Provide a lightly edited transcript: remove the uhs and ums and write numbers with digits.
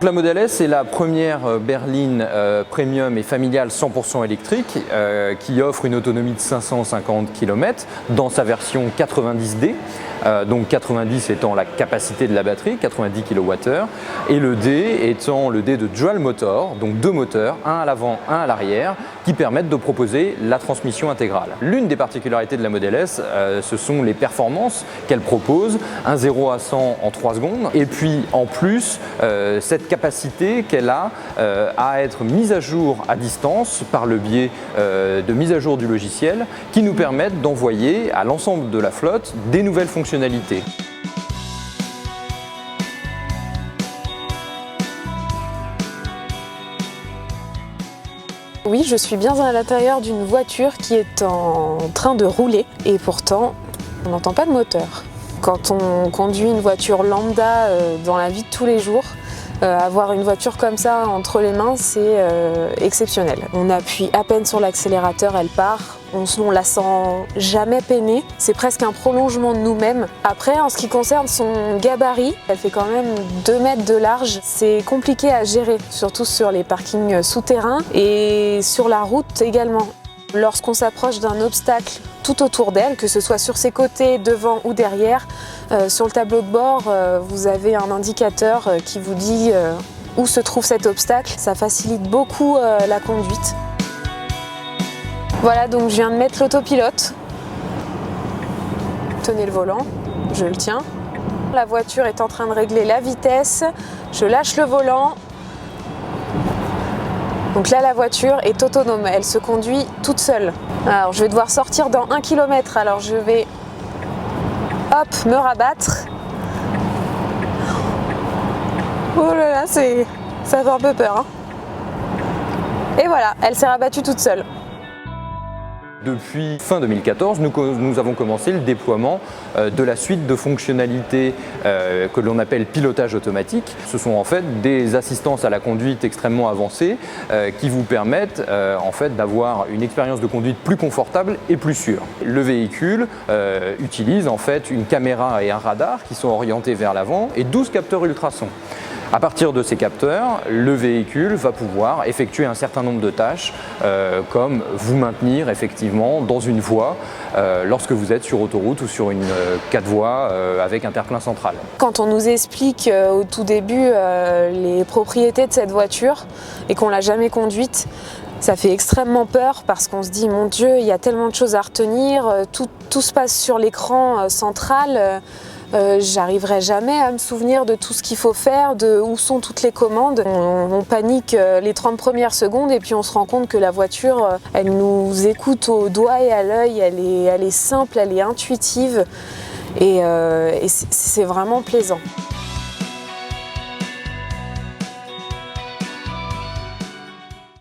La Model S est la première berline premium et familiale 100% électrique qui offre une autonomie de 550 km dans sa version 90D. Donc 90 étant la capacité de la batterie, 90 kWh, et le D étant le D de dual motor, donc deux moteurs, un à l'avant, un à l'arrière, qui permettent de proposer la transmission intégrale. L'une des particularités de la Model S, ce sont les performances qu'elle propose, un 0 à 100 en 3 secondes, et puis en plus, cette capacité qu'elle a à être mise à jour à distance par le biais de mise à jour du logiciel, qui nous permettent d'envoyer à l'ensemble de la flotte des nouvelles fonctionnalités. Oui, je suis bien à l'intérieur d'une voiture qui est en train de rouler et pourtant on n'entend pas de moteur. Quand on conduit une voiture lambda dans la vie de tous les jours, avoir une voiture comme ça entre les mains, c'est exceptionnel. On appuie à peine sur l'accélérateur, elle part. On la sent jamais peiner, c'est presque un prolongement de nous-mêmes. Après, en ce qui concerne son gabarit, elle fait quand même 2 mètres de large. C'est compliqué à gérer, surtout sur les parkings souterrains et sur la route également. Lorsqu'on s'approche d'un obstacle tout autour d'elle, que ce soit sur ses côtés, devant ou derrière, sur le tableau de bord, vous avez un indicateur qui vous dit où se trouve cet obstacle. Ça facilite beaucoup la conduite. Voilà, donc je viens de mettre l'autopilote. Tenez le volant, je le tiens. La voiture est en train de régler la vitesse. Je lâche le volant. Donc là, la voiture est autonome, elle se conduit toute seule. Alors, je vais devoir sortir dans 1 km, alors je vais, hop, me rabattre. Oh là là, ça fait un peu peur, hein. Et voilà, elle s'est rabattue toute seule. Depuis fin 2014, nous avons commencé le déploiement de la suite de fonctionnalités que l'on appelle pilotage automatique. Ce sont en fait des assistances à la conduite extrêmement avancées qui vous permettent en fait d'avoir une expérience de conduite plus confortable et plus sûre. Le véhicule utilise en fait une caméra et un radar qui sont orientés vers l'avant et 12 capteurs ultrasons. À partir de ces capteurs, le véhicule va pouvoir effectuer un certain nombre de tâches comme vous maintenir effectivement dans une voie lorsque vous êtes sur autoroute ou sur une 4 voies avec interplein central. Quand on nous explique au tout début les propriétés de cette voiture et qu'on ne l'a jamais conduite, ça fait extrêmement peur parce qu'on se dit mon Dieu, il y a tellement de choses à retenir, tout se passe sur l'écran central. J'arriverai jamais à me souvenir de tout ce qu'il faut faire, de où sont toutes les commandes. On panique les 30 premières secondes et puis on se rend compte que la voiture, elle nous écoute au doigt et à l'œil, elle est simple, elle est intuitive et c'est vraiment plaisant.